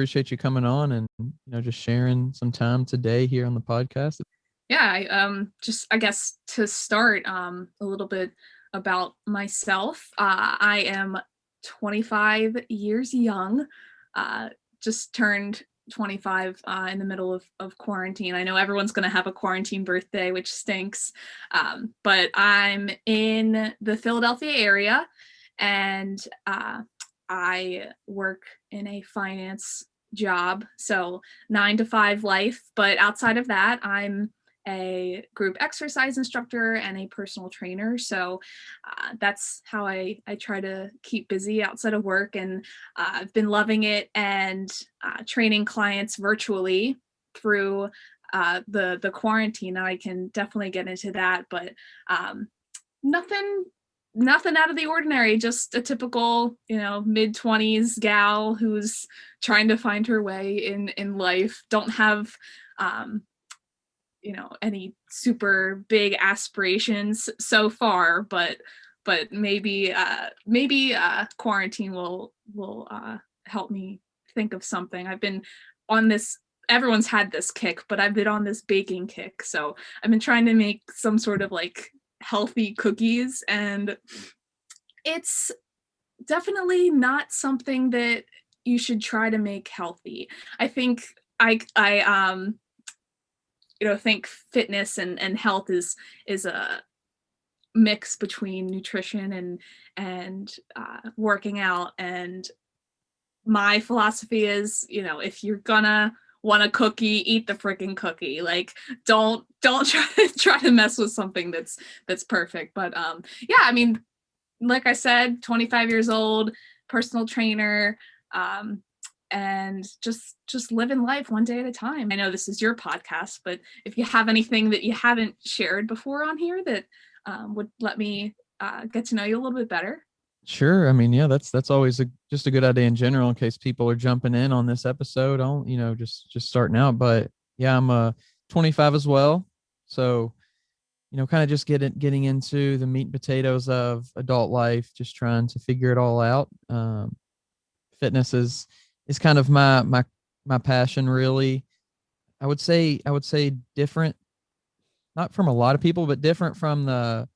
appreciate you coming on and, just sharing some time today here on the podcast. Yeah, I guess to start, a little bit about myself. I am 25 years young. Just turned 25 in the middle of quarantine. I know everyone's going to have a quarantine birthday, which stinks. But I'm in the Philadelphia area, and I work in a finance job, so 9 to 5 life. But outside of that, I'm a group exercise instructor and a personal trainer. So that's how I try to keep busy outside of work. And I've been loving it and training clients virtually through the quarantine. And I can definitely get into that, but nothing out of the ordinary, just a typical, mid-20s gal who's trying to find her way in life. Don't have any super big aspirations so far, but maybe quarantine will help me think of something. I've been on this, everyone's had this kick, but I've been on this baking kick, so I've been trying to make some sort of like healthy cookies, and it's definitely not something that you should try to make healthy. I think I think fitness and health is a mix between nutrition and working out. And my philosophy is, if you're gonna want a cookie, eat the freaking cookie. Like, don't try to mess with something that's perfect. But yeah, I mean, like I said, 25 years old, personal trainer, and just living life one day at a time. I know this is your podcast, but if you have anything that you haven't shared before on here that would let me get to know you a little bit better. Sure. I mean, yeah, that's always just a good idea in general in case people are jumping in on this episode on, just starting out. But yeah, I'm 25 as well. So, kind of just getting into the meat and potatoes of adult life, just trying to figure it all out. Fitness is kind of my passion, really. I would say different, not from a lot of people, but different from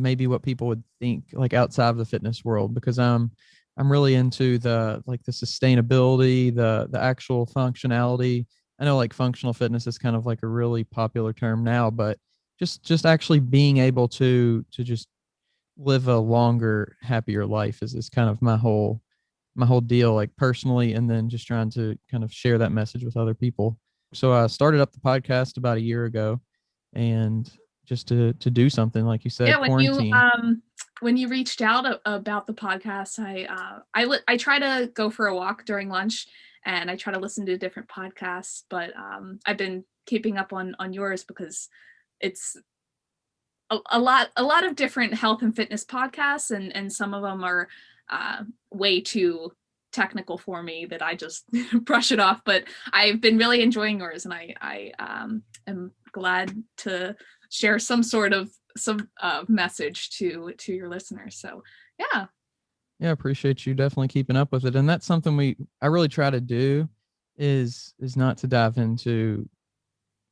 maybe what people would think, like outside of the fitness world, because I'm really into the sustainability, the actual functionality. I know like functional fitness is kind of like a really popular term now, but just actually being able to just live a longer, happier life is kind of my whole deal, like personally, and then just trying to kind of share that message with other people. So I started up the podcast about a year ago, and just to do something, like you Yeah, said, quarantine. when you reached out about the podcast, I try to go for a walk during lunch, and I try to listen to different podcasts. But I've been keeping up on yours because it's a lot of different health and fitness podcasts, and some of them are way too technical for me that I just brush it off. But I've been really enjoying yours, and I am glad to share some sort of message to your listeners. So yeah. Yeah, appreciate you definitely keeping up with it, and that's something I really try to do is not to dive into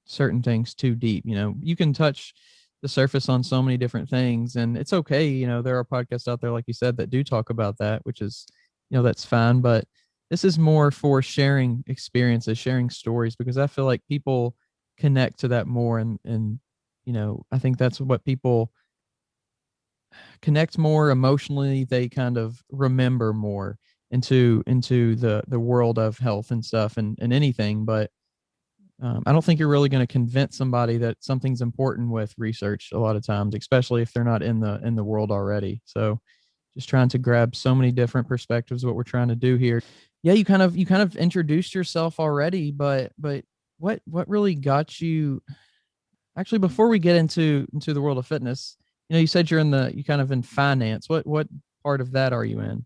certain things too deep. You can touch the surface on so many different things, and it's okay. There are podcasts out there, like you said, that do talk about that, which is, that's fine. But this is more for sharing experiences, sharing stories, because I feel like people connect to that more. And I think that's what people connect more emotionally. They kind of remember more into the world of health and stuff, and anything. But I don't think you're really going to convince somebody that something's important with research a lot of times, especially if they're not in the world already. So just trying to grab so many different perspectives, what we're trying to do here. Yeah, you kind of introduced yourself already, but what really got you, actually, before we get into the world of fitness, you said you kind of in finance. What part of that are you in?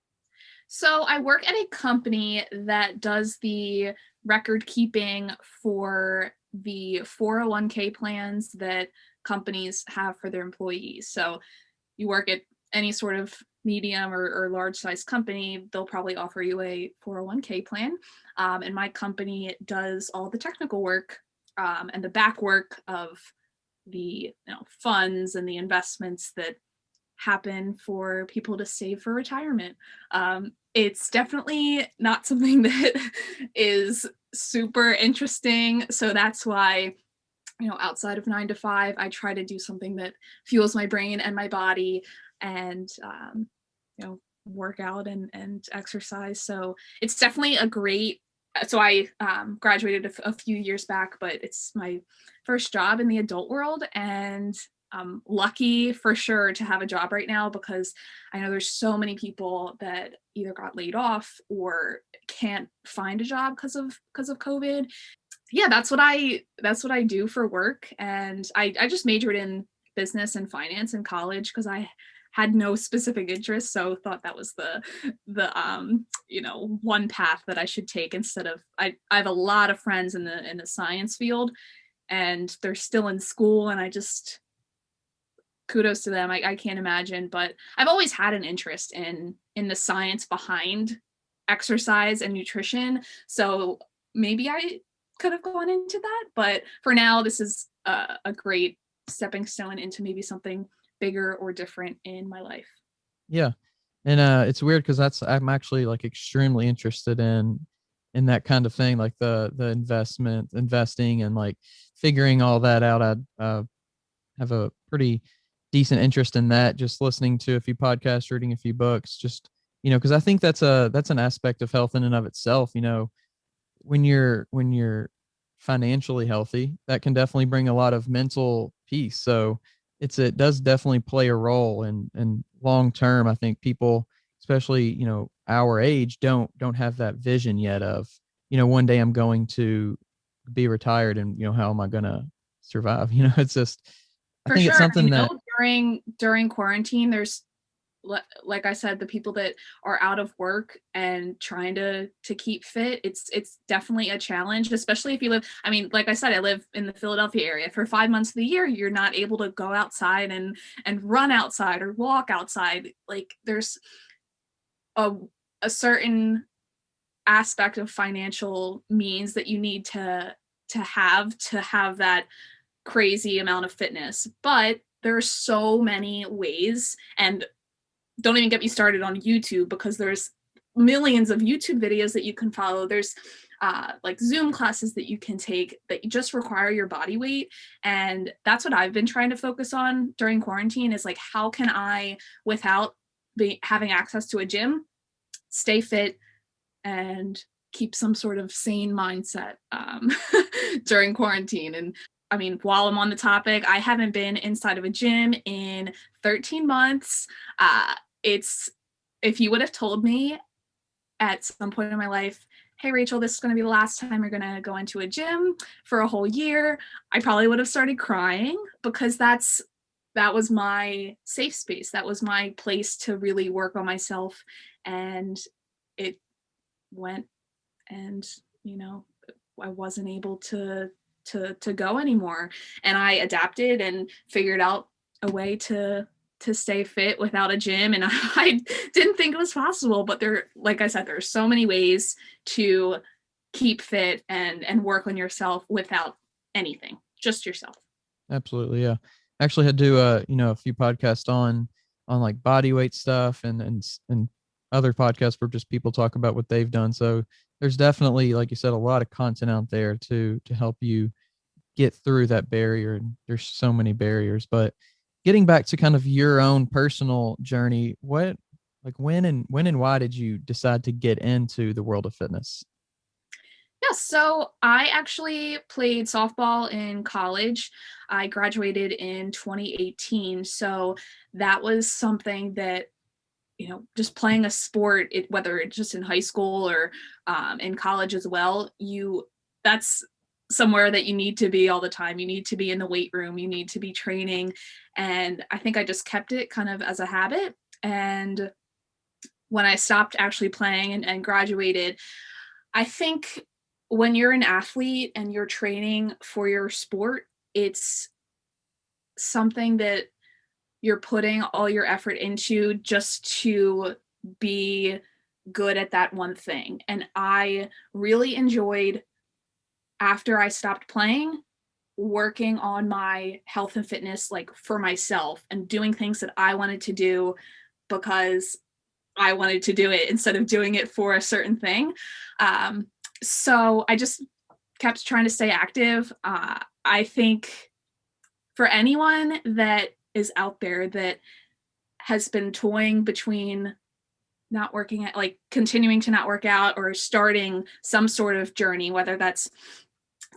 So I work at a company that does the record keeping for the 401k plans that companies have for their employees. So you work at any sort of medium or large size company, they'll probably offer you a 401k plan. And my company does all the technical work and the back work of the funds and the investments that happen for people to save for retirement. It's definitely not something that is super interesting. So that's why, outside of 9 to 5, I try to do something that fuels my brain and my body and, work out and exercise. So it's definitely a great, so I graduated a few years back, but it's my first job in the adult world. And I'm lucky for sure to have a job right now because I know there's so many people that either got laid off or can't find a job because of COVID. Yeah, that's what I do for work. And I just majored in business and finance in college because I had no specific interest, so thought that was the one path that I should take instead of I have a lot of friends in the science field and they're still in school, and I just kudos to them. I can't imagine, but I've always had an interest in the science behind exercise and nutrition. So maybe I could have gone into that, but for now, this is a great stepping stone into maybe something bigger or different in my life. Yeah. And it's weird because I'm actually like extremely interested in that kind of thing, like the investing and like figuring all that out. I have a pretty decent interest in that, just listening to a few podcasts, reading a few books, just because I think that's an aspect of health in and of itself. When you're financially healthy, that can definitely bring a lot of mental peace. So it does definitely play a role, and long term, I think people, especially our age, don't have that vision yet of one day I'm going to be retired, and how am I gonna survive? It's just, I For think it's sure. something that, During quarantine, there's like I said, the people that are out of work and trying to keep fit, it's definitely a challenge, especially if you live, I mean, like I said, I live in the Philadelphia area. For 5 months of the year, you're not able to go outside and run outside or walk outside. Like there's a a certain aspect of financial means that you need to have that crazy amount of fitness. But there are so many ways, and don't even get me started on YouTube because there's millions of YouTube videos that you can follow. There's like Zoom classes that you can take that just require your body weight. And that's what I've been trying to focus on during quarantine is like, how can I, without having access to a gym, stay fit and keep some sort of sane mindset during quarantine. And I mean, while I'm on the topic, I haven't been inside of a gym in 13 months. It's If you would have told me at some point in my life, hey Rachel, this is going to be the last time you're going to go into a gym for a whole year, I probably would have started crying because that was my safe space. That was my place to really work on myself. And it went, and I wasn't able to go anymore. And I adapted and figured out a way to stay fit without a gym. And I didn't think it was possible, but like I said, there are so many ways to keep fit and work on yourself without anything, just yourself. absolutely, yeah. Actually had to do a few podcasts on like body weight stuff, and other podcasts where just people talk about what they've done. So there's definitely, like you said, a lot of content out there to help you get through that barrier. And there's so many barriers. But getting back to kind of your own personal journey, when and why did you decide to get into the world of fitness? Yeah, so I actually played softball in college. I graduated in 2018. So that was something that, just playing a sport, whether it's just in high school or in college as well, that's somewhere that you need to be all the time. You need to be in the weight room, you need to be training. And I think I just kept it kind of as a habit. And when I stopped actually playing and graduated, I think when you're an athlete and you're training for your sport, it's something that you're putting all your effort into just to be good at that one thing. And I really enjoyed, after I stopped playing, working on my health and fitness, like for myself, and doing things that I wanted to do because I wanted to do it instead of doing it for a certain thing. So I just kept trying to stay active. I think for anyone that is out there that has been toying between not working at, like, continuing to not work out or starting some sort of journey, whether that's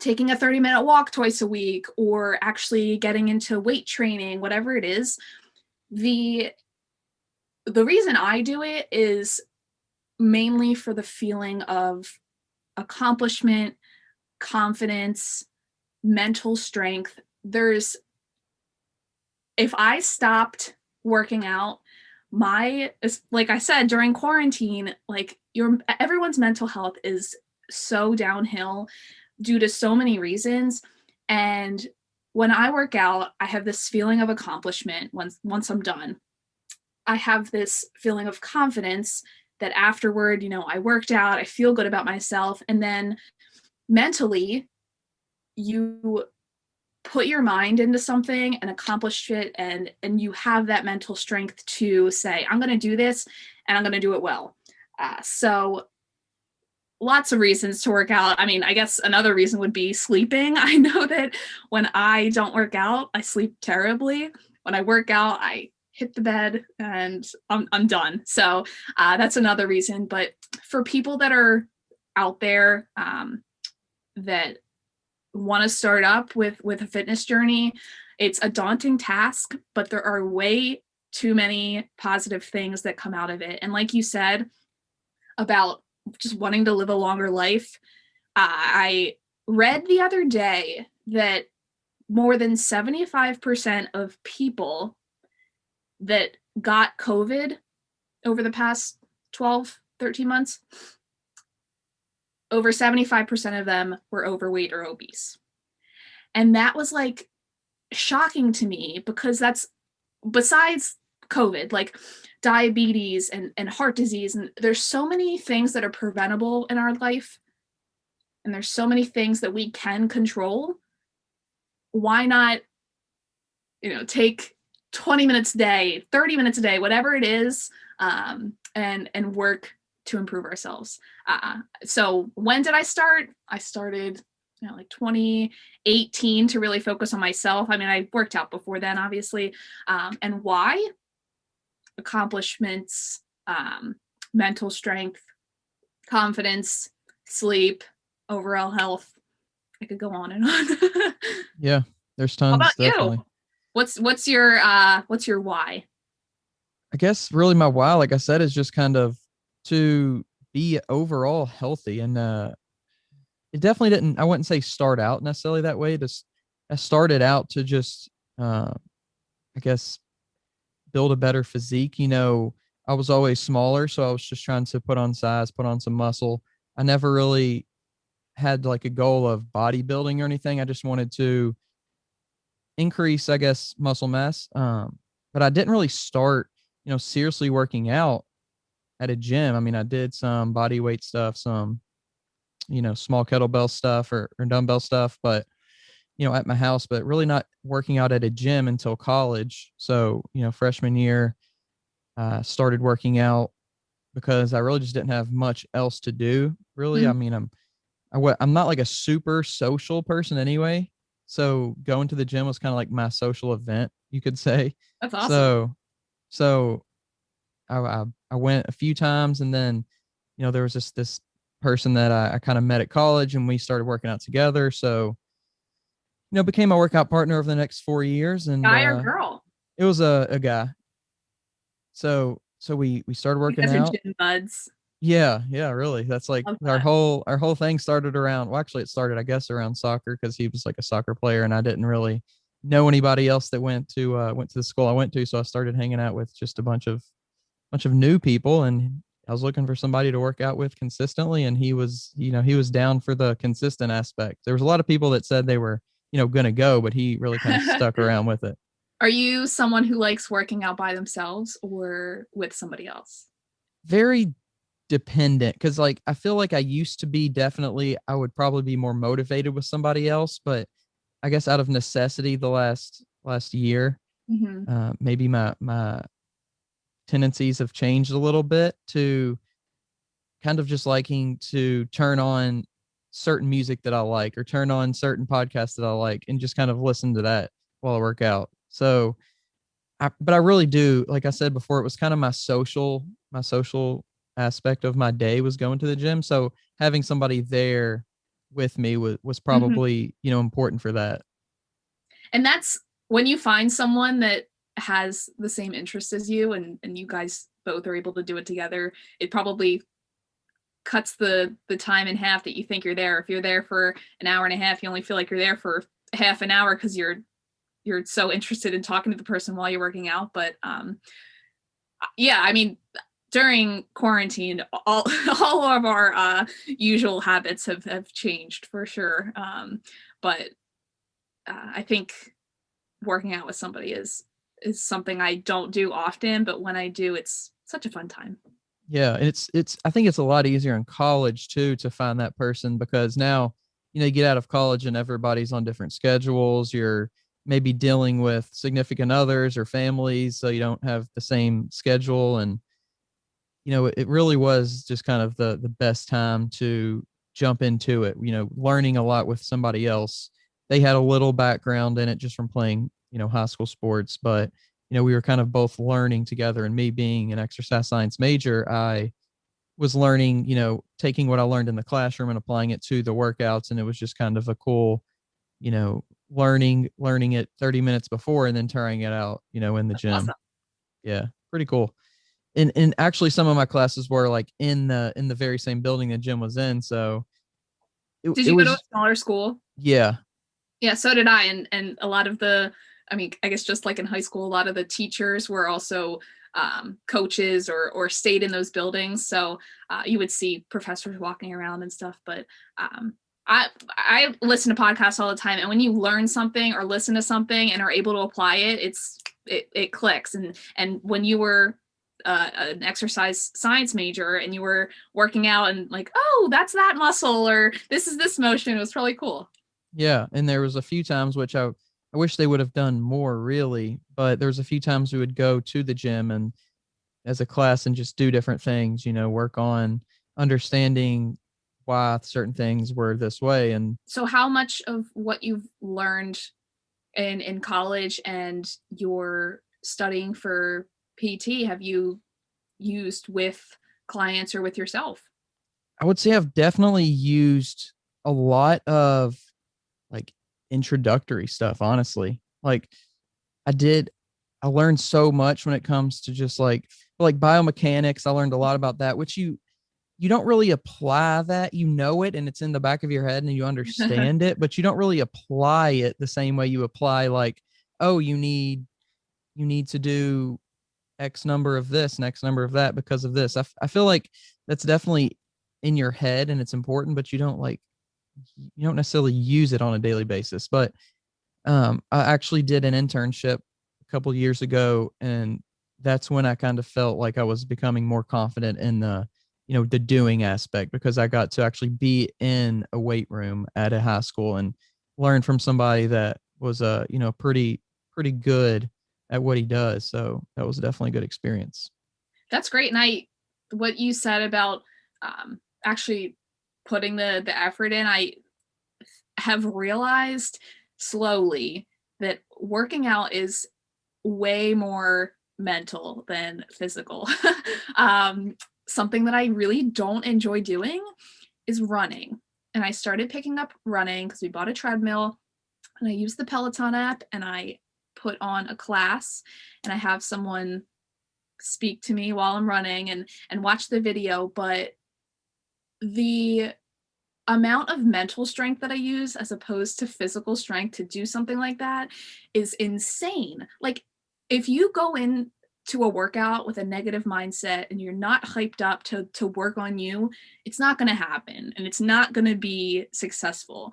taking a 30-minute walk twice a week or actually getting into weight training, whatever it is, the reason I do it is mainly for the feeling of accomplishment, confidence, mental strength. There's If I stopped working out, like I said, during quarantine, like, everyone's mental health is so downhill due to so many reasons. And when I work out, I have this feeling of accomplishment once I'm done. I have this feeling of confidence that afterward, I worked out, I feel good about myself. And then mentally, you put your mind into something and accomplish it, and you have that mental strength to say, I'm going to do this and I'm going to do it well. So lots of reasons to work out. I mean, I guess another reason would be sleeping. I know that when I don't work out, I sleep terribly. When I work out, I hit the bed and I'm done. So that's another reason. But for people that are out there that want to start up with a fitness journey, it's a daunting task, but there are way too many positive things that come out of it. And like you said about just wanting to live a longer life, I read the other day that more than 75% of people that got COVID over the past 12, 13 months, over 75% of them were overweight or obese. And that was like shocking to me, because that's, besides COVID, like diabetes and heart disease, and there's so many things that are preventable in our life, and there's so many things that we can control. Why not, take 20 minutes a day, 30 minutes a day, whatever it is, and work to improve ourselves. So when did I start? I started, like 2018 to really focus on myself. I mean, I worked out before then, obviously. And why? Accomplishments, mental strength, confidence, sleep, overall health. I could go on and on. Yeah, there's How tons, about definitely. you? What's your why? I guess really my why, like I said, is just kind of to be overall healthy. And it definitely didn't, I wouldn't say start out necessarily that way. I started out to just, I guess, build a better physique. I was always smaller, so I was just trying to put on size, put on some muscle. I never really had like a goal of bodybuilding or anything. I just wanted to increase, I guess, muscle mass. But I didn't really start, seriously working out at a gym. I mean, I did some body weight stuff, some, small kettlebell stuff or dumbbell stuff, but, at my house, but really not working out at a gym until college. So, freshman year, started working out because I really just didn't have much else to do. Really. I Mhm. mean, I'm not like a super social person anyway. So going to the gym was kind of like my social event, you could say. That's awesome. So, so I went a few times, and then, there was this person that I kind of met at college, and we started working out together. So, became my workout partner over the next 4 years. And, Guy or girl? it was a guy. So we started You working guys are out. gym buds. Yeah, really. That's like Love our that. whole thing started around, well, actually it started, I guess, around soccer, because he was like a soccer player and I didn't really know anybody else that went to the school I went to. So I started hanging out with just a bunch of new people, and I was looking for somebody to work out with consistently, and he was down for the consistent aspect. There was a lot of people that said they were, gonna go, but he really kind of stuck around with it. Are you someone who likes working out by themselves or with somebody else? Very dependent, because like I feel like I used to be, definitely I would probably be more motivated with somebody else, but I guess out of necessity the last year, Hmm. maybe my tendencies have changed a little bit to kind of just liking to turn on certain music that I like, or turn on certain podcasts that I like, and just kind of listen to that while I work out. So but I really do, like I said before, it was kind of my social aspect of my day was going to the gym. So having somebody there with me was Hmm. probably, important for that. And that's when you find someone that has the same interests as you, and you guys both are able to do it together, it probably cuts the time in half that you think you're there. If you're there for an hour and a half, you only feel like you're there for half an hour because you're so interested in talking to the person while you're working out. But yeah, I mean, during quarantine, all all of our usual habits have changed for sure. But I think working out with somebody is something I don't do often, but when I do, it's such a fun time. Yeah, and it's I think it's a lot easier in college too to find that person, because now, you get out of college and everybody's on different schedules. You're maybe dealing with significant others or families, so you don't have the same schedule. And it really was just kind of the best time to jump into it, learning a lot with somebody else. They had a little background in it just from playing, high school sports, but we were kind of both learning together. And me being an exercise science major, I was learning, taking what I learned in the classroom and applying it to the workouts. And it was just kind of a cool, learning it 30 minutes before and then trying it out, in the That's gym. awesome. Yeah, pretty cool. And actually some of my classes were like in the very same building the gym was in. So Did it you go to a was, smaller school? yeah. Yeah, so did I. And a lot of the, I mean, I guess just like in high school, a lot of the teachers were also coaches or stayed in those buildings. So you would see professors walking around and stuff. But um, I listen to podcasts all the time, and when you learn something or listen to something and are able to apply it, it clicks. And when you were an exercise science major and you were working out and like, oh, that's that muscle, or this is this motion, it was really cool. Yeah, and there was a few times which I wish they would have done more, really, but there was a few times we would go to the gym and as a class and just do different things, work on understanding why certain things were this way. And So how much of what you've learned in college and your studying for PT have you used with clients or with yourself? I would say I've definitely used a lot of like introductory stuff, honestly. Like I did I learned so much when it comes to just like biomechanics. I learned a lot about that, which you don't really apply that. You know it and it's in the back of your head and you understand it, but you don't really apply it the same way you apply like, oh, you need to do X number of this and X number of that because of this. I feel like that's definitely in your head and it's important, but you don't necessarily use it on a daily basis. But I actually did an internship a couple years ago, and that's when I kind of felt like I was becoming more confident in the doing aspect, because I got to actually be in a weight room at a high school and learn from somebody that was pretty good at what he does. So that was definitely a good experience. That's great. And what you said about actually putting the effort in, I have realized slowly that working out is way more mental than physical. um, Something that I really don't enjoy doing is running. And I started picking up running because we bought a treadmill, and I use the Peloton app, and I put on a class, and I have someone speak to me while I'm running and watch the video. But the amount of mental strength that I use as opposed to physical strength to do something like that is insane. Like, if you go in to a workout with a negative mindset and you're not hyped up to work on you, it's not going to happen and it's not going to be successful.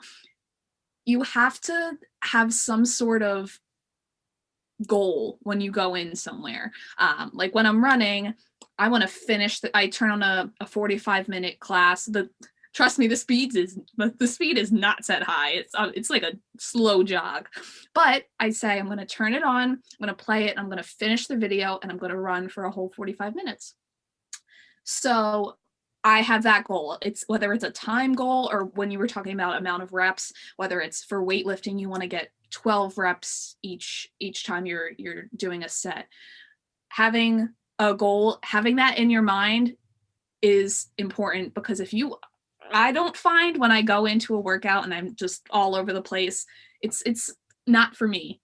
You have to have some sort of goal when you go in somewhere. Like when I'm running, I want to finish. I turn on a 45-minute class. Trust me, the speed is not set high. It's like a slow jog, but I say I'm going to turn it on. I'm going to play it. I'm going to finish the video, and I'm going to run for a whole 45 minutes. So I have that goal. It's whether it's a time goal or when you were talking about amount of reps, whether it's for weightlifting, you want to get 12 reps each time you're doing a set. Having a goal, having that in your mind is important, because I don't find when I go into a workout and I'm just all over the place, it's not for me.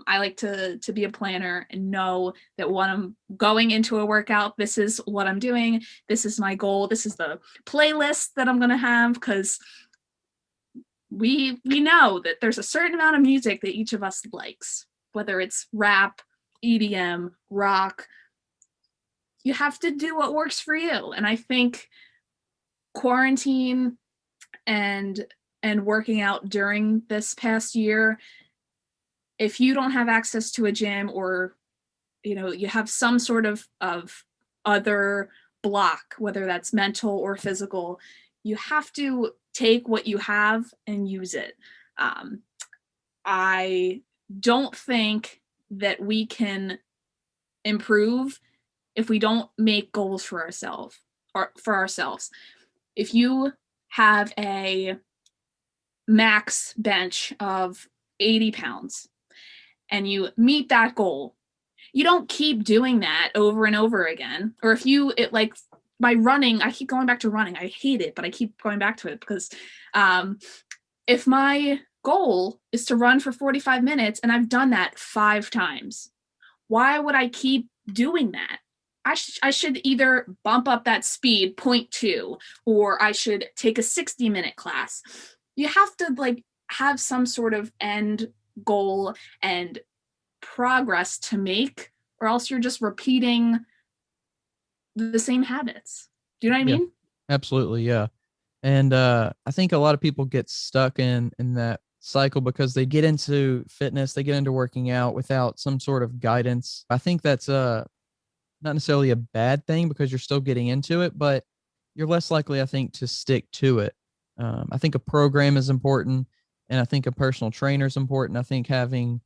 I like to be a planner and know that when I'm going into a workout, this is what I'm doing. This is my goal. This is the playlist that I'm going to have, because we know that there's a certain amount of music that each of us likes, whether it's rap, EDM, rock. You have to do what works for you. And I think quarantine and working out during this past year, if you don't have access to a gym, or you have some sort of other block, whether that's mental or physical, you have to take what you have and use it. I don't think that we can improve if we don't make goals for ourselves. If you have a max bench of 80 pounds and you meet that goal, you don't keep doing that over and over again. Or if by running, I keep going back to running. I hate it, but I keep going back to it because if my goal is to run for 45 minutes and I've done that 5 times, why would I keep doing that? I should either bump up that speed 0.2, or I should take a 60-minute class. You have to have some sort of end goal and progress to make, or else you're just repeating the same habits. Do you know what I mean? Absolutely. Yeah. And I think a lot of people get stuck in that cycle because they get into fitness, they get into working out without some sort of guidance. I think that's not necessarily a bad thing, because you're still getting into it, but you're less likely, I think, to stick to it. I think a program is important, and I think a personal trainer is important. I think having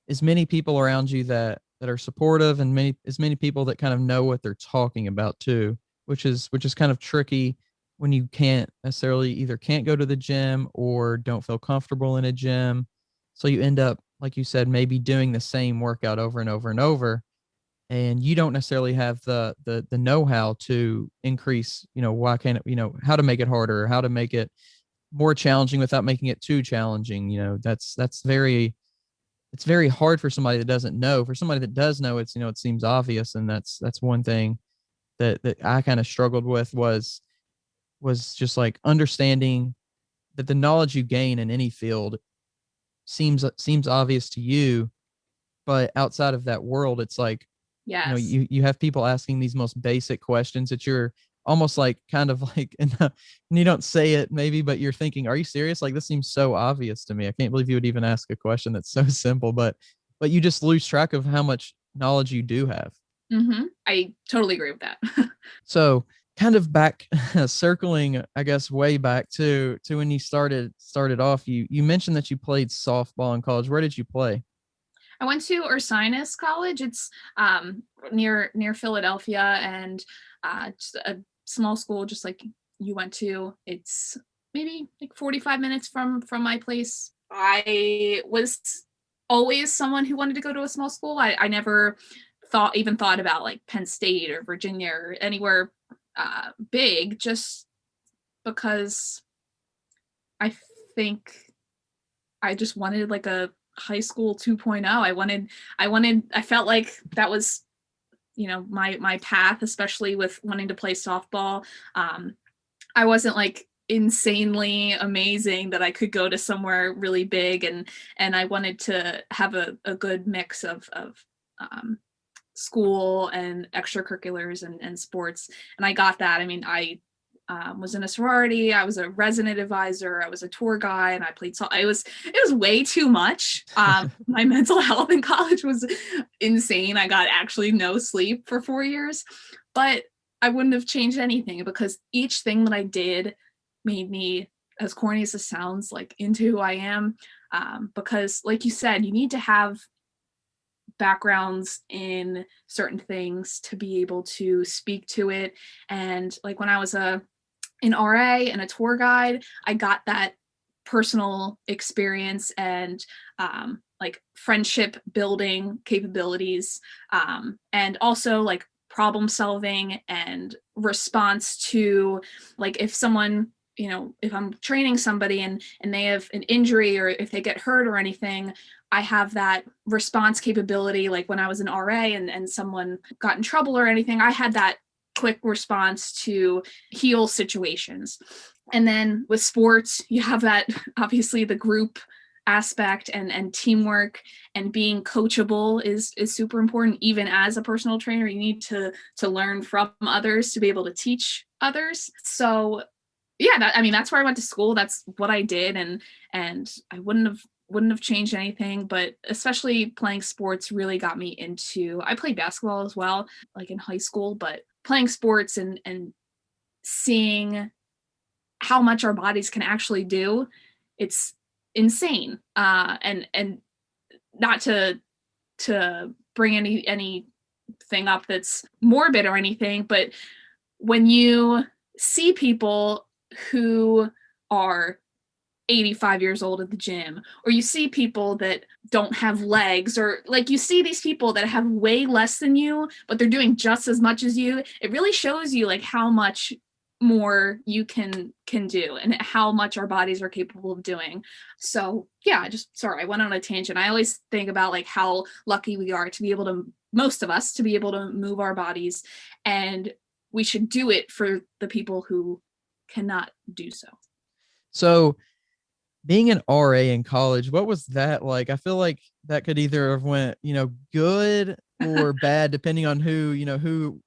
as many people around you that are supportive, and as many people that kind of know what they're talking about too, which is kind of tricky when you can't go to the gym or don't feel comfortable in a gym. So you end up, like you said, maybe doing the same workout over and over and over, and you don't necessarily have the know-how to increase, why can't it, how to make it harder, how to make it more challenging without making it too challenging. It's very hard for somebody that doesn't know. For somebody that does know, it seems obvious. And that's one thing that I kind of struggled with, was just like understanding that the knowledge you gain in any field seems obvious to you, but outside of that world, it's like, yes, you have people asking these most basic questions that you're almost like kind of like, and you don't say it maybe, but you're thinking, are you serious? Like, this seems so obvious to me. I can't believe you would even ask a question that's so simple, but you just lose track of how much knowledge you do have. I totally agree with that. So kind of back circling, I guess, way back to when you started off, you mentioned that you played softball in college. Where did you play? I went to Ursinus College. It's near Philadelphia, and just a small school, just like you went to. It's maybe like 45 minutes from my place. I was always someone who wanted to go to a small school. I never thought about like Penn State or Virginia or anywhere big, just because I think I just wanted like a high school 2.0. I felt like that was, my path, especially with wanting to play softball. I wasn't like insanely amazing that I could go to somewhere really big, and I wanted to have a good mix of school and extracurriculars and sports. And I got that. I mean, I was in a sorority. I was a resident advisor. I was a tour guide, and I played it was way too much. My mental health in college was insane. I got actually no sleep for 4 years, but I wouldn't have changed anything because each thing that I did made me, as corny as it sounds, like into who I am. Because like you said, you need to have backgrounds in certain things to be able to speak to it. And like when I was an RA and a tour guide, I got that personal experience and like friendship building capabilities, and also like problem solving and response to, like, if someone, if I'm training somebody and they have an injury or if they get hurt or anything, I have that response capability. Like when I was an RA and someone got in trouble or anything, I had that quick response to heal situations. And then with sports, you have that, obviously, the group aspect and teamwork, and being coachable is super important. Even as a personal trainer, you need to learn from others to be able to teach others. So yeah, that's where I went to school. That's what I did, and I wouldn't have changed anything. But especially playing sports really got me into. I played basketball as well, like in high school, but playing sports and seeing how much our bodies can actually do, it's insane. And not to bring anything up that's morbid or anything, but when you see people who are 85 years old at the gym, or you see people that don't have legs, or like you see these people that have way less than you, but they're doing just as much as you, it really shows you like how much more you can do and how much our bodies are capable of doing. So yeah, sorry, I went on a tangent. I always think about like how lucky we are to be able to, most of us, to be able to move our bodies, and we should do it for the people who cannot do so. So being an RA in college, what was that like? I feel like that could either have went, good or bad, depending on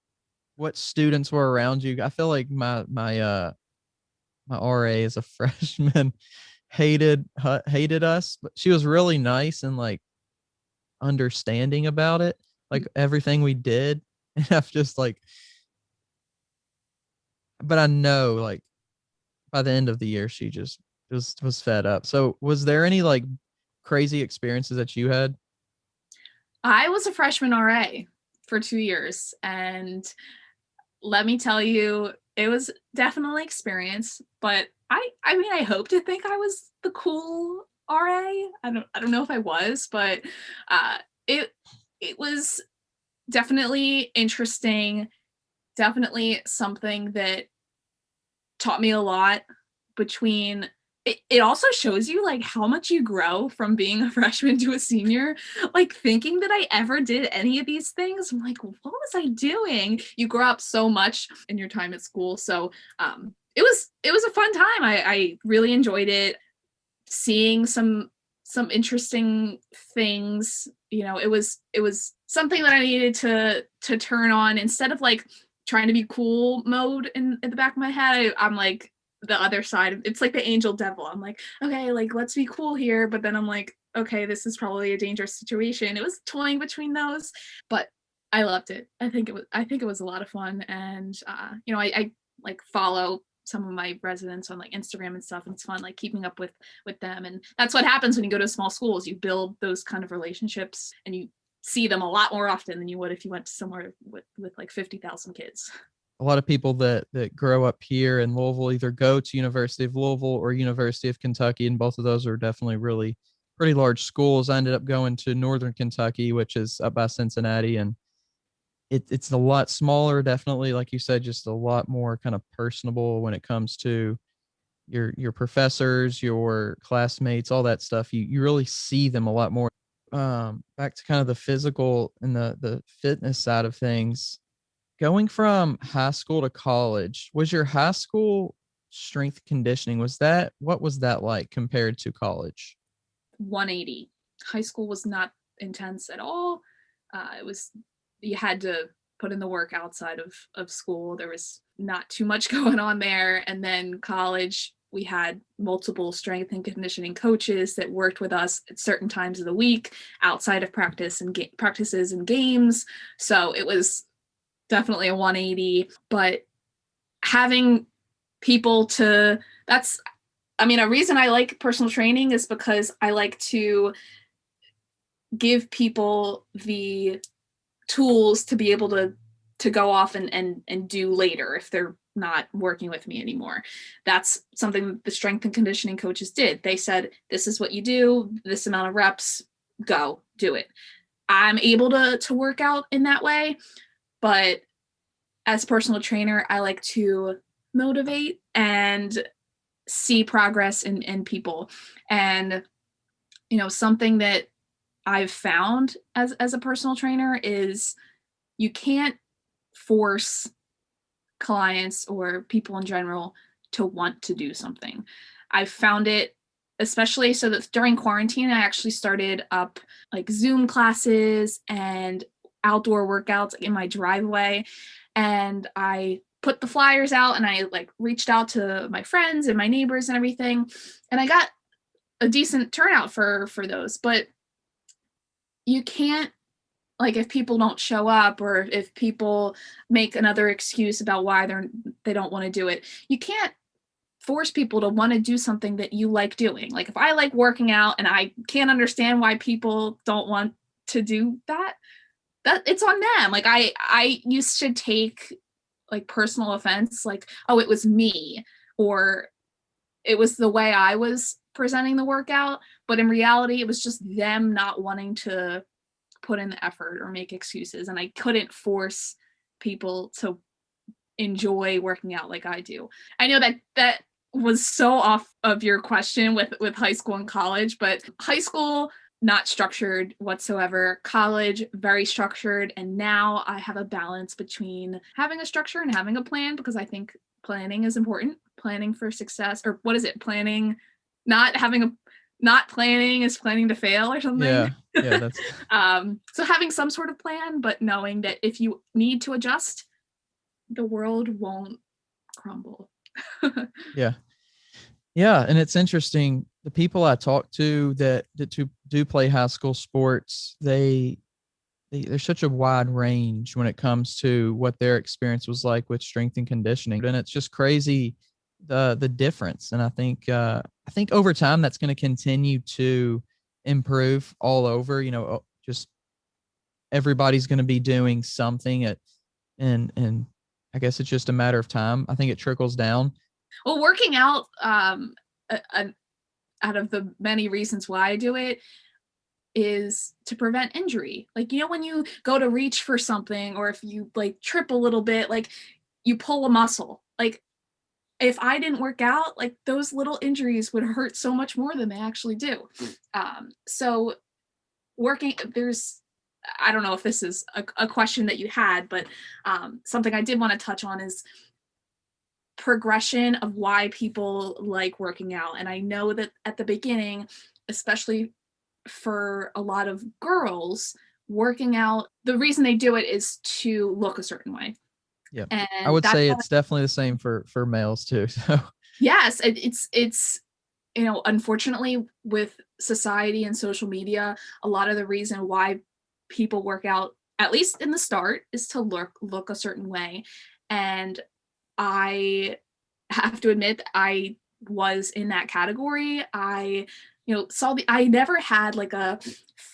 what students were around you. I feel like my RA as a freshman hated us, but she was really nice and like understanding about it, like everything we did. And I've just like, but I know like by the end of the year, she just was fed up. So was there any like crazy experiences that you had? I was a freshman RA for 2 years, and let me tell you, it was definitely experience, but I hope to think I was the cool RA. I don't know if I was, but uh it it was definitely interesting, definitely something that taught me a lot. Between it also shows you like how much you grow from being a freshman to a senior. Like thinking that I ever did any of these things, I'm like, what was I doing? You grow up so much in your time at school. So it was a fun time. I really enjoyed it. Seeing some interesting things. It was something that I needed to turn on instead of like trying to be cool mode in the back of my head. I'm like the other side. It's like the angel devil. I'm like, okay, like let's be cool here, but then I'm like, okay, this is probably a dangerous situation. It was toying between those, but I loved it. I think it was a lot of fun. And I like follow some of my residents on like Instagram and stuff, and it's fun like keeping up with them. And that's what happens when you go to small schools. You build those kind of relationships and you see them a lot more often than you would if you went to somewhere with like 50,000 kids. A lot of people that grow up here in Louisville either go to University of Louisville or University of Kentucky, and both of those are definitely really pretty large schools. I ended up going to Northern Kentucky, which is up by Cincinnati, and it's a lot smaller, definitely, like you said, just a lot more kind of personable when it comes to your professors, your classmates, all that stuff. You really see them a lot more. Back to kind of the physical and the fitness side of things. Going from high school to college, was your high school strength conditioning, what was that like compared to college? 180. High school was not intense at all. It was, you had to put in the work outside of school. There was not too much going on there. And then college, we had multiple strength and conditioning coaches that worked with us at certain times of the week outside of practices and games. So it was definitely a 180. But having people to that's I mean, a reason I like personal training is because I like to give people the tools to be able to go off and do later if they're not working with me anymore. That's something the strength and conditioning coaches did. They said, this is what you do, this amount of reps, go do it. I'm able to work out in that way, but as a personal trainer, I like to motivate and see progress in people. And something that I've found as a personal trainer is you can't force clients or people in general to want to do something. I've found it, especially so that during quarantine, I actually started up like Zoom classes and outdoor workouts in my driveway. And I put the flyers out and I like reached out to my friends and my neighbors and everything. And I got a decent turnout for those, but you can't, like, if people don't show up or if people make another excuse about why they don't want to do it, you can't force people to want to do something that you like doing. Like if I like working out and I can't understand why people don't want to do that it's on them. Like I used to take like personal offense, like, oh, it was me or it was the way I was presenting the workout. But in reality, it was just them not wanting to put in the effort or make excuses. And I couldn't force people to enjoy working out like I do. I know that was so off of your question with high school and college, but high school, not structured whatsoever. College, very structured. And now I have a balance between having a structure and having a plan, because I think planning is important. Planning for success, or what is it? Planning, not planning is planning to fail or something. Yeah, that's so having some sort of plan, but knowing that if you need to adjust, the world won't crumble. yeah. And it's interesting. The people I talk to that do play high school sports, there's such a wide range when it comes to what their experience was like with strength and conditioning, and it's just crazy the difference. And I think over time that's going to continue to improve all over. Just everybody's going to be doing something and I guess it's just a matter of time. I think it trickles down. Well, working out, out of the many reasons why I do it, is to prevent injury. Like, when you go to reach for something, or if you like trip a little bit, like you pull a muscle. Like if I didn't work out, like those little injuries would hurt so much more than they actually do. So I don't know if this is a question that you had, but something I did want to touch on is progression of why people like working out. And I know that at the beginning, especially for a lot of girls, working out, the reason they do it is to look a certain way. Yeah. And I would say it's definitely the same for males too. So yes, it's unfortunately with society and social media, a lot of the reason why people work out, at least in the start, is to look a certain way. And I have to admit, I was in that category. I never had like a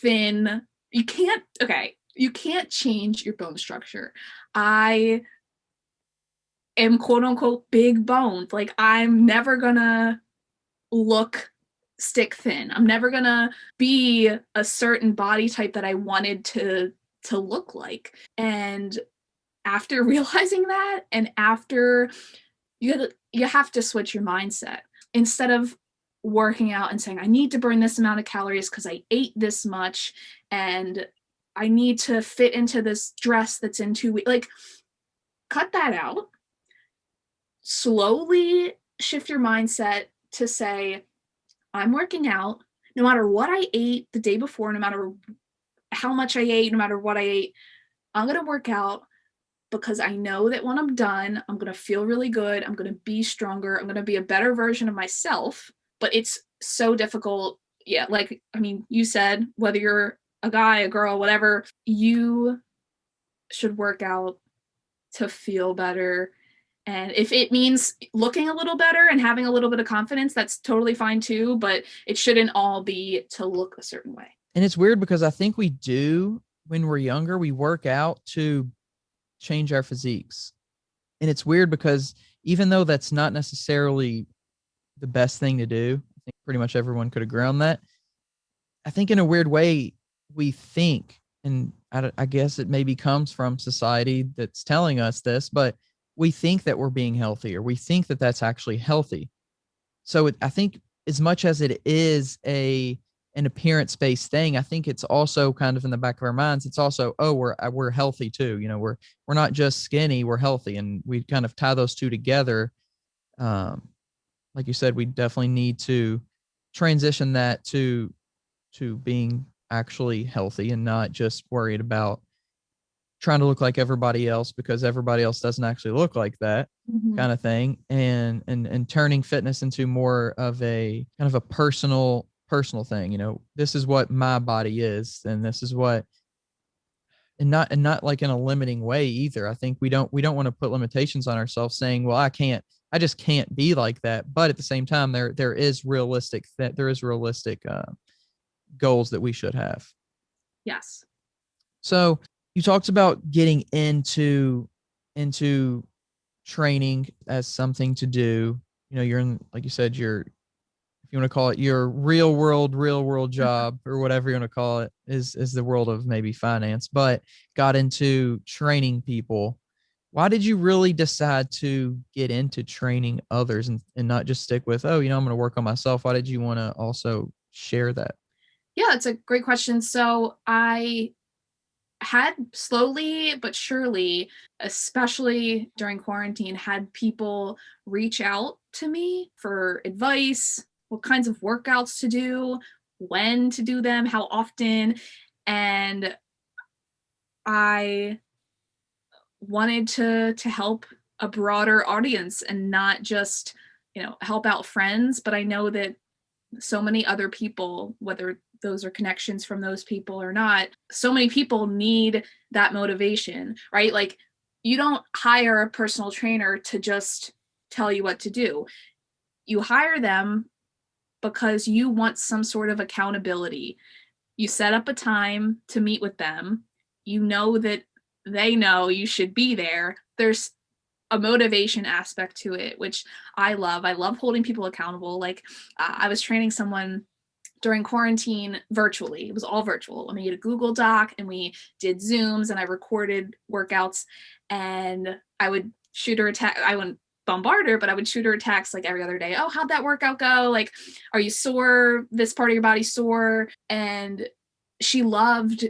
thin, you can't change your bone structure. I am quote unquote big boned. Like I'm never gonna look stick thin. I'm never gonna be a certain body type that I wanted to look like. And after realizing that, and after you have to switch your mindset. Instead of working out and saying, I need to burn this amount of calories because I ate this much and I need to fit into this dress that's in 2 weeks. Like, cut that out. Slowly shift your mindset to say, I'm working out no matter what I ate the day before, no matter how much I ate, no matter what I ate. I'm going to work out because I know that when I'm done, I'm going to feel really good. I'm going to be stronger. I'm going to be a better version of myself. But it's so difficult. Yeah. Like, I mean, you said, whether you're a guy, a girl, whatever, you should work out to feel better. And if it means looking a little better and having a little bit of confidence, that's totally fine too. But it shouldn't all be to look a certain way. And it's weird because I think we do, when we're younger, we work out to change our physiques. And it's weird because even though that's not necessarily the best thing to do, I think pretty much everyone could agree on that. I think in a weird way, we think, and I guess it maybe comes from society that's telling us this, but we think that we're being healthy, or we think that that's actually healthy. So I think as much as it is an appearance based thing, I think it's also kind of in the back of our minds. It's also, oh, we're healthy too. You know, we're not just skinny, we're healthy, and we kind of tie those two together. Like you said, we definitely need to transition that to being actually healthy and not just worried about trying to look like everybody else because everybody else doesn't actually look like that, kind of thing, and turning fitness into more of a kind of a personal thing. You know, this is what my body is, and this is what, and not like in a limiting way either. I think we don't want to put limitations on ourselves, saying, well, I just can't be like that. But at the same time, there is realistic goals that we should have. Yes. So you talked about getting into training as something to do. You know, you're in, like you said, if you want to call it your real world job, or whatever you want to call it, is the world of maybe finance, but got into training people. Why did you really decide to get into training others, and not just stick with, oh, you know, I'm going to work on myself? Why did you want to also share that? Yeah, it's a great question. So I had slowly but surely, especially during quarantine, had people reach out to me for advice, what kinds of workouts to do, when to do them, how often. And I wanted to help a broader audience and not just, help out friends. But I know that so many other people, whether those are connections from those people or not, so many people need that motivation, right? Like, you don't hire a personal trainer to just tell you what to do. You hire them because you want some sort of accountability. You set up a time to meet with them. You know that they know you should be there. There's a motivation aspect to it, which I love. I love holding people accountable. Like, I was training someone during quarantine virtually. It was all virtual. I made a Google Doc and we did Zooms and I recorded workouts, and I would shoot her a text. I wouldn't bombard her, but I would shoot her a text like every other day. Oh, how'd that workout go? Like, are you sore? This part of your body sore? And she loved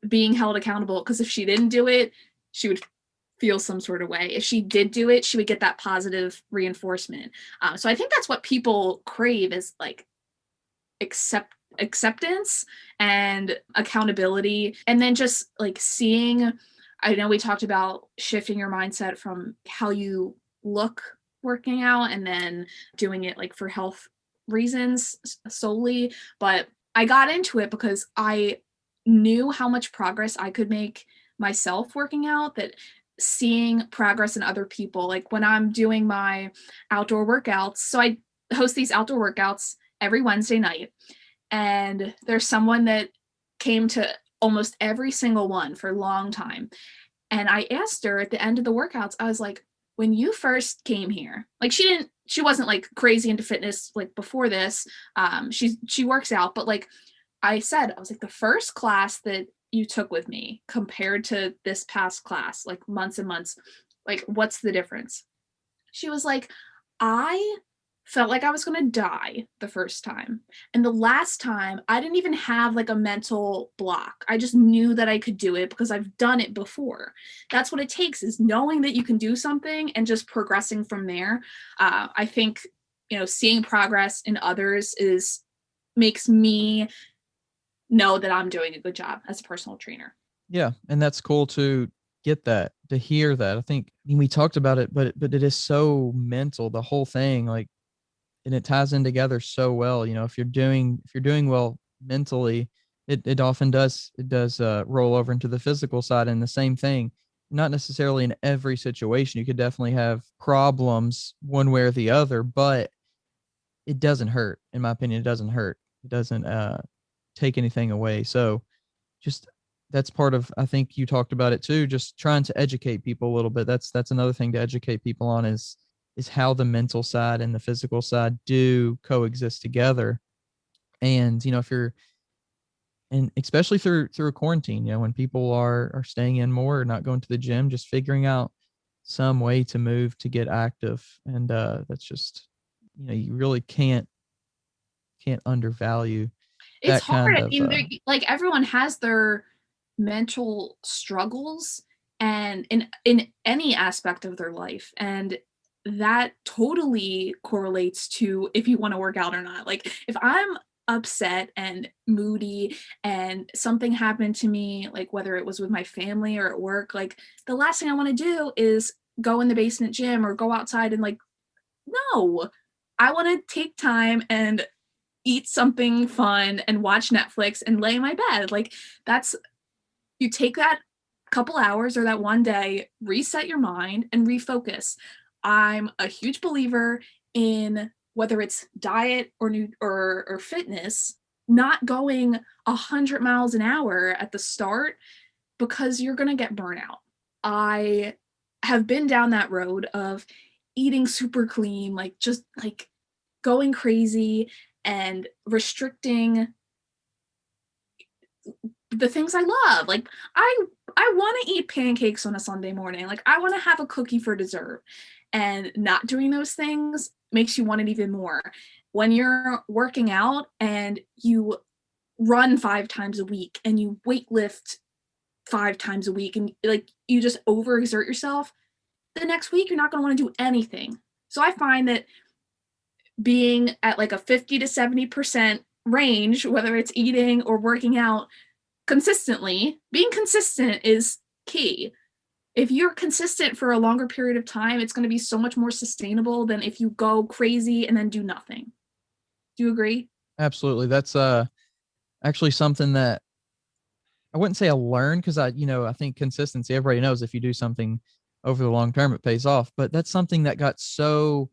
being held accountable, because if she didn't do it, she would feel some sort of way. If she did do it, she would get that positive reinforcement. So I think that's what people crave, is like acceptance and accountability. And then just like seeing, I know we talked about shifting your mindset from how you look working out and then doing it like for health reasons solely, but I got into it because I knew how much progress I could make myself working out, that seeing progress in other people, like when I'm doing my outdoor workouts. So I host these outdoor workouts every Wednesday night, and there's someone that came to almost every single one for a long time. And I asked her at the end of the workouts, I was like, when you first came here, like she wasn't like crazy into fitness like before this. She works out, but like I was like, the first class that you took with me compared to this past class, like months and months, like what's the difference? She was like, I felt like I was going to die the first time. And the last time, I didn't even have like a mental block. I just knew that I could do it because I've done it before. That's what it takes, is knowing that you can do something and just progressing from there. I think, seeing progress in others makes me know that I'm doing a good job as a personal trainer. Yeah, and that's cool to get that. to hear that. I think, I mean, we talked about it, but it is so mental, the whole thing, like, and it ties in together so well. You know, if you're doing well mentally, it often does, roll over into the physical side, and the same thing. Not necessarily in every situation. You could definitely have problems one way or the other, but it doesn't hurt. In my opinion, it doesn't hurt. It doesn't take anything away. So just, that's part of, I think you talked about it too, just trying to educate people a little bit. That's another thing to educate people on, is how the mental side and the physical side do coexist together. And, you know, if you're, and especially through a quarantine, you know, when people are staying in more, not going to the gym, just figuring out some way to move, to get active. And that's just, you know, you really can't undervalue It's that hard. kind I of mean, like everyone has their mental struggles and in any aspect of their life. And that totally correlates to if you want to work out or not. Like if I'm upset and moody and something happened to me, like whether it was with my family or at work, like the last thing I want to do is go in the basement gym or go outside and like, no, I want to take time and eat something fun and watch Netflix and lay in my bed. Like that's, you take that couple hours or that one day, reset your mind and refocus. I'm a huge believer in whether it's diet or new or fitness, not going 100 miles an hour at the start because you're gonna get burnout. I have been down that road of eating super clean, like just like going crazy and restricting the things I love. Like I want to eat pancakes on a Sunday morning. Like I want to have a cookie for dessert. And not doing those things makes you want it even more. When you're working out and you run 5 times a week and you weight lift 5 times a week and like you just overexert yourself, the next week you're not going to want to do anything. So I find that being at like a 50 to 70% range, whether it's eating or working out consistently, being consistent is key. If you're consistent for a longer period of time, it's going to be so much more sustainable than if you go crazy and then do nothing. Do you agree? absolutely. That's actually something that I wouldn't say I learned, because I think consistency, everybody knows if you do something over the long term, it pays off. But that's something that got so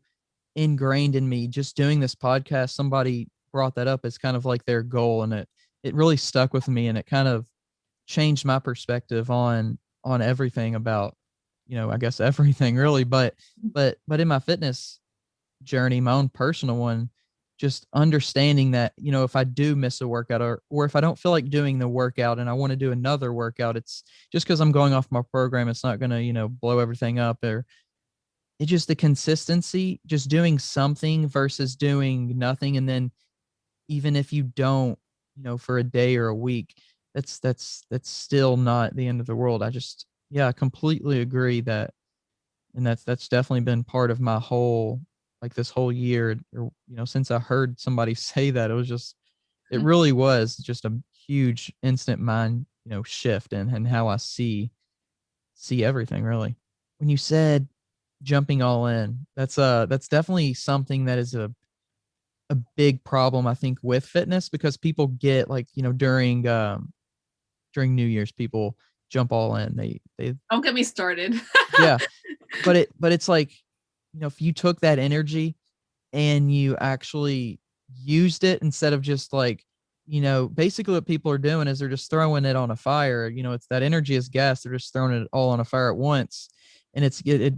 ingrained in me just doing this podcast. Somebody brought that up as kind of like their goal, and it really stuck with me, and it kind of changed my perspective on everything about, I guess everything really. But in my fitness journey, my own personal one, just understanding that, if I do miss a workout, or if I don't feel like doing the workout and I want to do another workout, it's just because I'm going off my program, it's not going to, blow everything up. Or it's just the consistency, just doing something versus doing nothing. And then even if you don't, for a day or a week, that's still not the end of the world. Yeah, I completely agree that, and that's definitely been part of my whole, like this whole year, or since I heard somebody say that. It really was just a huge instant mind, shift, and how I see everything, really. When you said jumping all in, that's definitely something that is a big problem, I think, with fitness, because people get, like, during New Year's, people jump all in. They Don't get me started. Yeah, but it's like, if you took that energy and you actually used it, instead of just like, basically what people are doing is they're just throwing it on a fire. It's that energy is gas. They're just throwing it all on a fire at once, and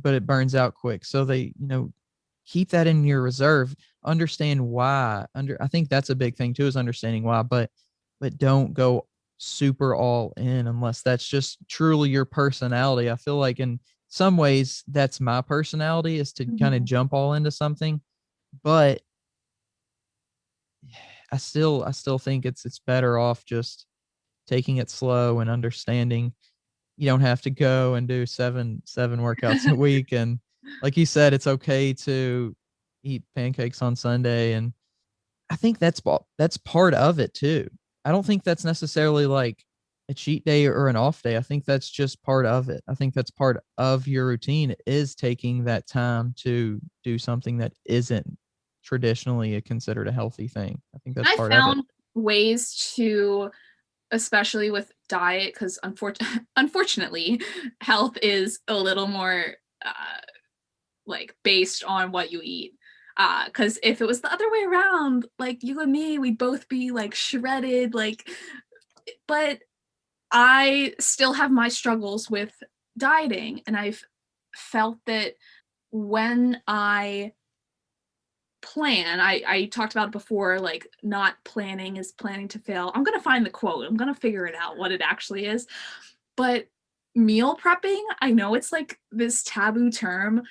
but it burns out quick. So they, keep that in your reserve. Understand why. I think that's a big thing too, is understanding why. But don't go super all in unless that's just truly your personality. I feel like in some ways that's my personality, is to kind of jump all into something. But I still think it's better off just taking it slow and understanding you don't have to go and do seven workouts a week. And like you said, it's okay to eat pancakes on Sunday. And I think that's part of it too. I don't think that's necessarily like a cheat day or an off day. I think that's just part of it. I think that's part of your routine is taking that time to do something that isn't traditionally considered a healthy thing. I think that's I part of it. found ways to, especially with diet, because unfortunately, health is a little more like based on what you eat. Because if it was the other way around, like you and me, we'd both be like shredded, like, but I still have my struggles with dieting, and I've felt that when I plan, I talked about it before, like not planning is planning to fail. I'm gonna find the quote. I'm gonna figure it out what it actually is. But meal prepping, I know it's like this taboo term,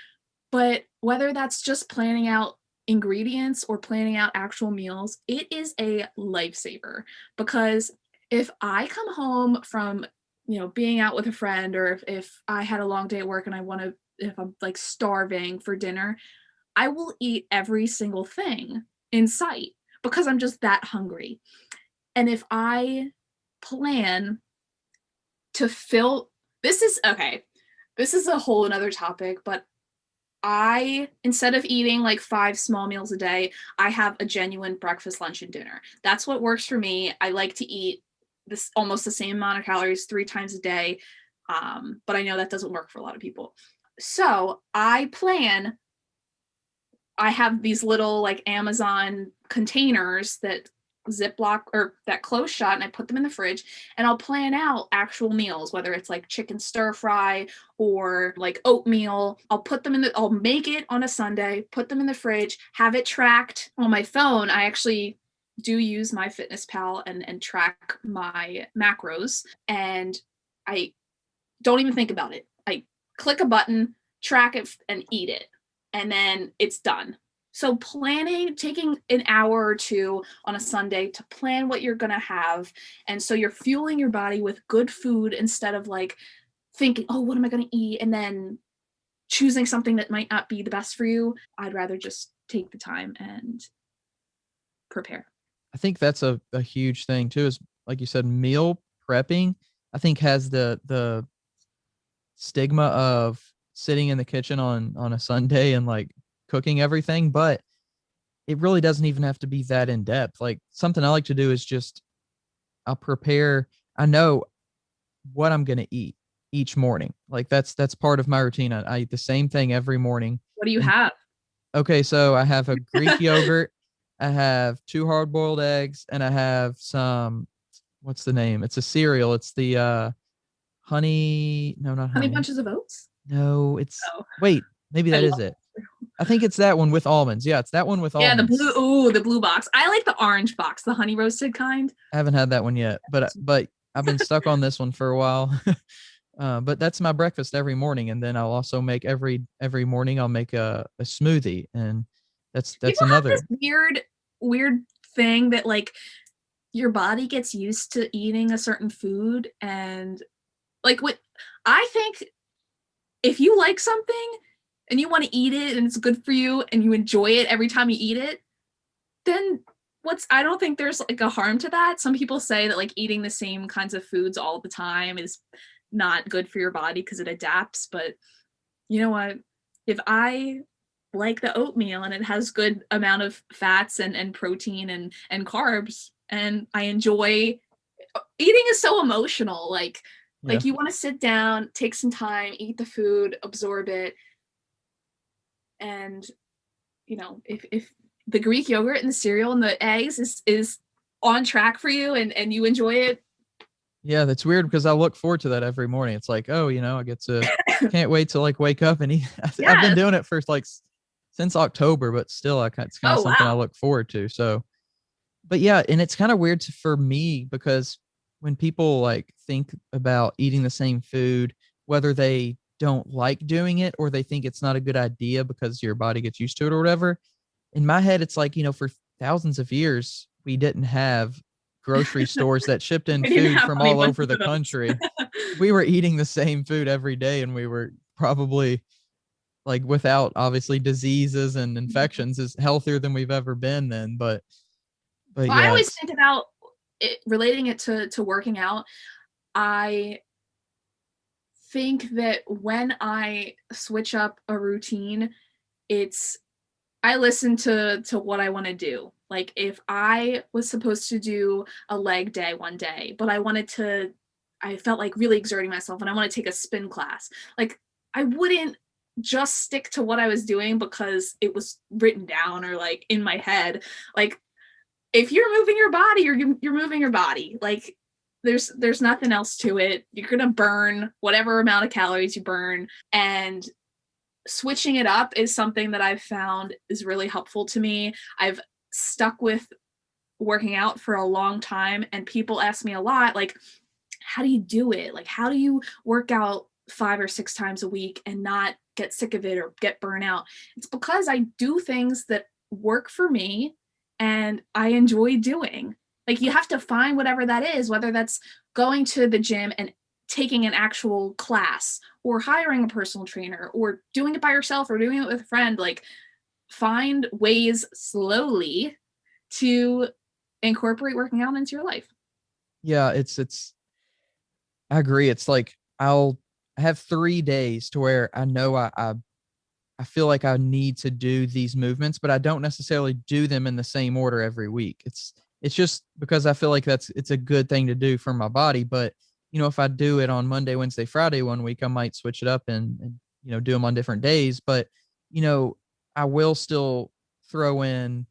but whether that's just planning out ingredients or planning out actual meals, it is a lifesaver. Because if I come home from, being out with a friend, or if I had a long day at work and if I'm like starving for dinner, I will eat every single thing in sight because I'm just that hungry. And if I plan to fill, this is okay, this is a whole another topic, but instead of eating like 5 small meals a day, I have a genuine breakfast, lunch, and dinner. That's what works for me. I like to eat this almost the same amount of calories 3 times a day. But I know that doesn't work for a lot of people. So I have these little like Amazon containers that Ziploc or that close shut, and I put them in the fridge, and I'll plan out actual meals, whether it's like chicken stir fry or like oatmeal. I'll make it on a Sunday, put them in the fridge, have it tracked on my phone. I actually do use my Fitness Pal and track my macros, and I don't even think about it. I click a button, track it, and eat it. And then it's done. So taking an hour or two on a Sunday to plan what you're going to have. And so you're fueling your body with good food instead of like thinking, oh, what am I going to eat? And then choosing something that might not be the best for you. I'd rather just take the time and prepare. I think that's a huge thing too, is like you said, meal prepping, I think has the stigma of sitting in the kitchen on a Sunday and like cooking everything, but it really doesn't even have to be that in depth. Like something I like to do is just I know what I'm going to eat each morning. Like that's part of my routine. I eat the same thing every morning. What do you And have? okay, so I have a Greek yogurt, I have 2 hard-boiled eggs, and I have some, what's the name? It's a cereal. It's the honey, no, not Honey honey. bunches of oats? No, it's Oh, wait, maybe I that is love it. I think it's that one with almonds. Yeah, it's that one with Yeah, almonds. the blue box. I like the orange box, the honey roasted kind. I haven't had that one yet, but I've been stuck on this one for a while. But that's my breakfast every morning, and then I'll also make every morning I'll make a smoothie, and that's People have this another. weird thing that like your body gets used to eating a certain food, and like what I think, if you like something and you want to eat it and it's good for you and you enjoy it every time you eat it, then I don't think there's like a harm to that. Some people say that like eating the same kinds of foods all the time is not good for your body because it adapts, but you know what? If I like the oatmeal and it has good amount of fats and protein and carbs, and I enjoy, eating is so emotional. Yeah. You want to sit down, take some time, eat the food, absorb it, and if the Greek yogurt and the cereal and the eggs is on track for you and you enjoy it. Yeah, that's weird because I look forward to that every morning. It's like, oh, I get to can't wait to like wake up and eat. I've been Yes. doing it for like since October, but still it's kind of Oh something I wow. look forward to. So, but yeah, and it's kind of weird for me because when people like think about eating the same food, whether they don't like doing it or they think it's not a good idea because your body gets used to it or whatever, in my head, it's like, for thousands of years, we didn't have grocery stores that shipped in I didn't food have from honey all over bunches the of oats. country. We were eating the same food every day, and we were probably like without obviously diseases and infections is healthier than we've ever been then. But Well, I yeah, always it's think about it, relating it to working out. I think that when I switch up a routine, it's I listen to what I want to do. Like if I was supposed to do a leg day one day, but I felt like really exerting myself and I want to take a spin class. Like I wouldn't just stick to what I was doing because it was written down or like in my head. Like if you're moving your body, you're moving your body. Like there's nothing else to it. You're gonna burn whatever amount of calories you burn, and switching it up is something that I've found is really helpful to me. I've stuck with working out for a long time, and people ask me a lot, like, how do you do it? Like, how do you work out 5 or 6 times a week and not get sick of it or get burnout? It's because I do things that work for me and I enjoy doing. Like, you have to find whatever that is, whether that's going to the gym and taking an actual class or hiring a personal trainer or doing it by yourself or doing it with a friend. Like, find ways slowly to incorporate working out into your life. Yeah, I agree. It's like I have 3 days to where I know I feel like I need to do these movements, but I don't necessarily do them in the same order every week. It's just because I feel like it's a good thing to do for my body. But if I do it on Monday, Wednesday, Friday one week, I might switch it up and do them on different days. But I will still throw in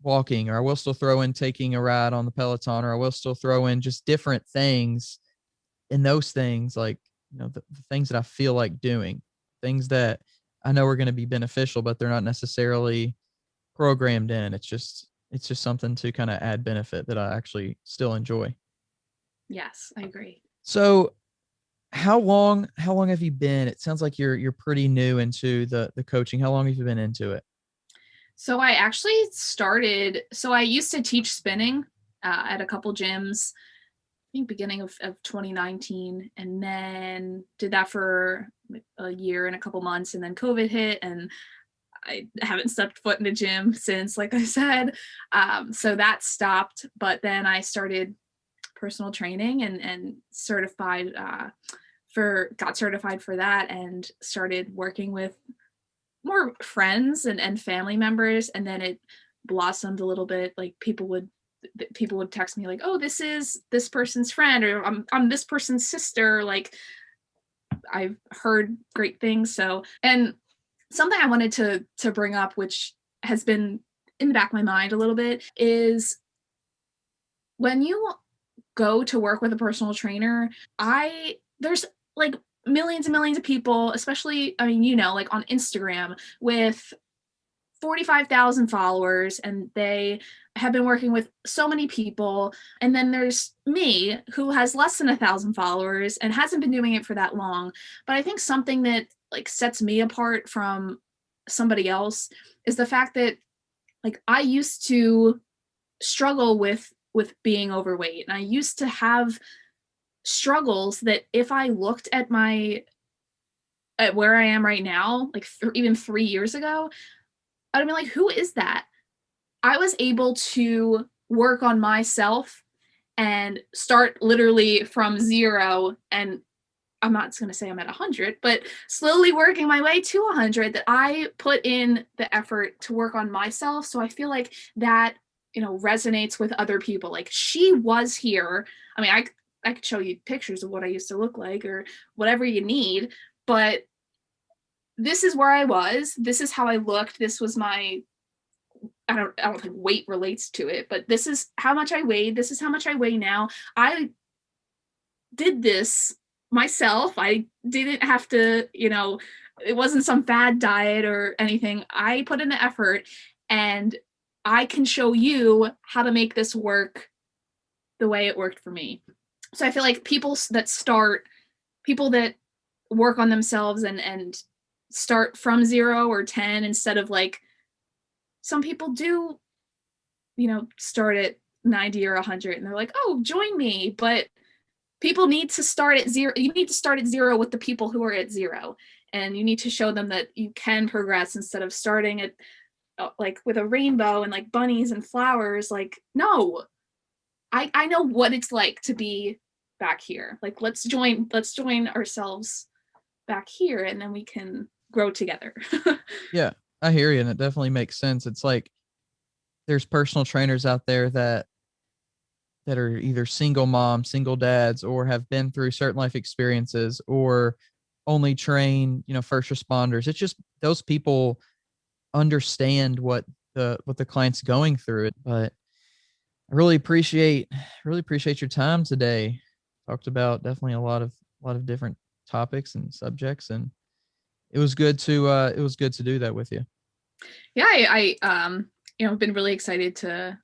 walking, or I will still throw in taking a ride on the Peloton, or I will still throw in just different things. And those things, like the things that I feel like doing, things that I know are going to be beneficial, but they're not necessarily programmed in. It's just something to kind of add benefit that I actually still enjoy. Yes, I agree. So how long have you been? It sounds like you're pretty new into the coaching. How long have you been into it? So I actually I used to teach spinning at a couple gyms, I think beginning of 2019, and then did that for a year and a couple months, and then COVID hit, and I haven't stepped foot in the gym since, like I said. So that stopped, but then I started personal training and certified got certified for that and started working with more friends and family members, and then it blossomed a little bit. Like people would text me like, oh, this is this person's friend, or I'm this person's sister. Like, I've heard great things. So, and something I wanted to bring up, which has been in the back of my mind a little bit, is when you go to work with a personal trainer, I there's like millions and millions of people, especially, I mean, like on Instagram, with 45,000 followers, and they have been working with so many people. And then there's me, who has less than 1,000 followers and hasn't been doing it for that long. But I think something that like sets me apart from somebody else is the fact that, like, I used to struggle with being overweight, and I used to have struggles that if I looked at where I am right now, like even 3 years ago, I'd be like, who is that? I was able to work on myself and start literally from zero. And I'm not going to say I'm at 100, but slowly working my way to 100, that I put in the effort to work on myself. So I feel like that, resonates with other people. Like, she was here. I mean, I could show you pictures of what I used to look like or whatever you need, but this is where I was. This is how I looked. This was my, I don't think weight relates to it, but this is how much I weighed. This is how much I weigh now. I did this myself. I didn't have to, it wasn't some fad diet or anything. I put in the effort, and I can show you how to make this work the way it worked for me. So I feel like people that work on themselves and start from 0 or 10, instead of like some people do, start at 90 or 100 and they're like, oh, join me. But people need to start at 0. You need to start at 0 with the people who are at 0. And you need to show them that you can progress instead of starting at like with a rainbow and like bunnies and flowers. Like, no, I know what it's like to be back here. Like let's join ourselves back here, and then we can grow together. Yeah, I hear you, and it definitely makes sense. It's like there's personal trainers out there that are either single moms, single dads, or have been through certain life experiences, or only train, first responders. It's just those people understand what the client's going through. But I really appreciate your time today. Talked about definitely a lot of different topics and subjects, and it was good to do that with you. Yeah, I've been really excited to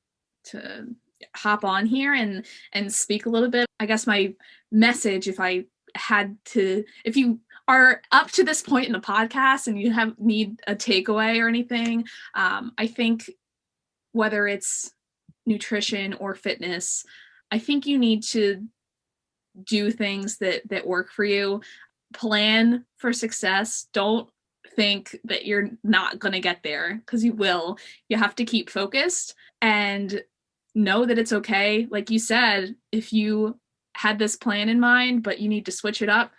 hop on here and speak a little bit. I guess my message, if you are up to this point in the podcast and you need a takeaway or anything, I think whether it's nutrition or fitness, I think you need to do things that work for you. Plan for success. Don't think that you're not going to get there, because you will. You have to keep focused and know that it's okay. Like you said, if you had this plan in mind but you need to switch it up,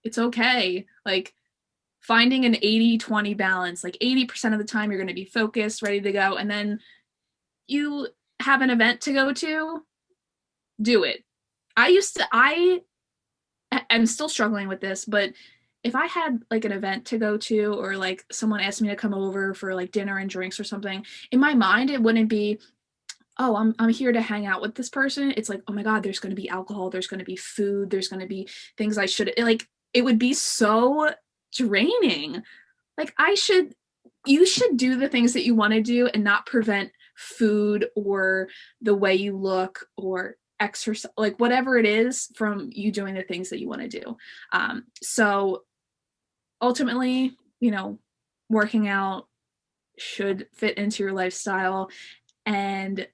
it's okay. Like finding an 80-20 balance, like 80% of the time you're going to be focused, ready to go, and then you have an event to go to, do it. I'm still struggling with this, but if I had like an event to go to, or like someone asked me to come over for like dinner and drinks or something, in my mind it wouldn't be, oh, I'm here to hang out with this person. It's like, oh my God, there's going to be alcohol, there's going to be food, there's going to be things I should like. It would be so draining. Like you should do the things that you want to do and not prevent food or the way you look or exercise, like whatever it is, from you doing the things that you want to do. So ultimately, working out should fit into your lifestyle, and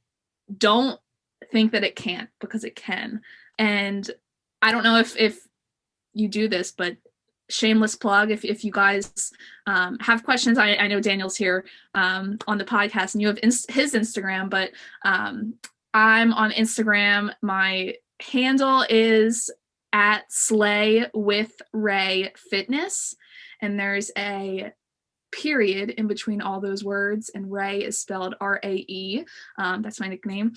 don't think that it can't, because it can. And I don't know if you do this, but shameless plug, if you guys have questions, I know Daniel's here on the podcast and you have his Instagram, but I'm on Instagram. My handle is at Slay with Ray Fitness, and there's a period in between all those words, and Ray is spelled Rae. That's my nickname.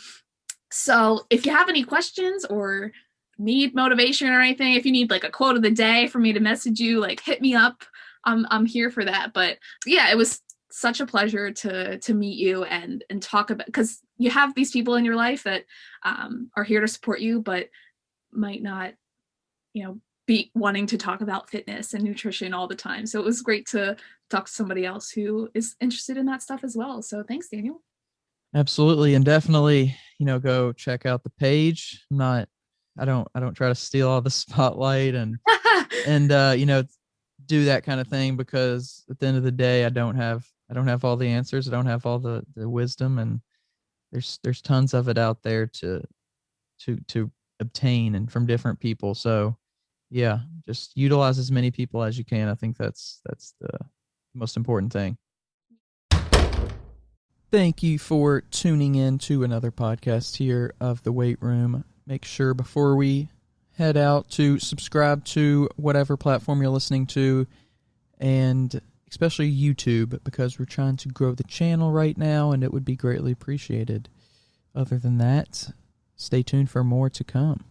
So if you have any questions or need motivation or anything, if you need like a quote of the day for me to message you, like hit me up. I'm here for that. But yeah, it was such a pleasure to meet you and talk about, because you have these people in your life that are here to support you, but might not, be wanting to talk about fitness and nutrition all the time. So it was great to talk to somebody else who is interested in that stuff as well. So thanks, Daniel. Absolutely, and definitely, go check out the page. I don't try to steal all the spotlight and do that kind of thing, because at the end of the day, I don't have all the answers. I don't have all the wisdom, and there's tons of it out there to obtain, and from different people. So yeah, just utilize as many people as you can. I think that's the most important thing. Thank you for tuning in to another podcast here of The Weight Room. Make sure before we head out to subscribe to whatever platform you're listening to, and especially YouTube, because we're trying to grow the channel right now, and it would be greatly appreciated. Other than that, stay tuned for more to come.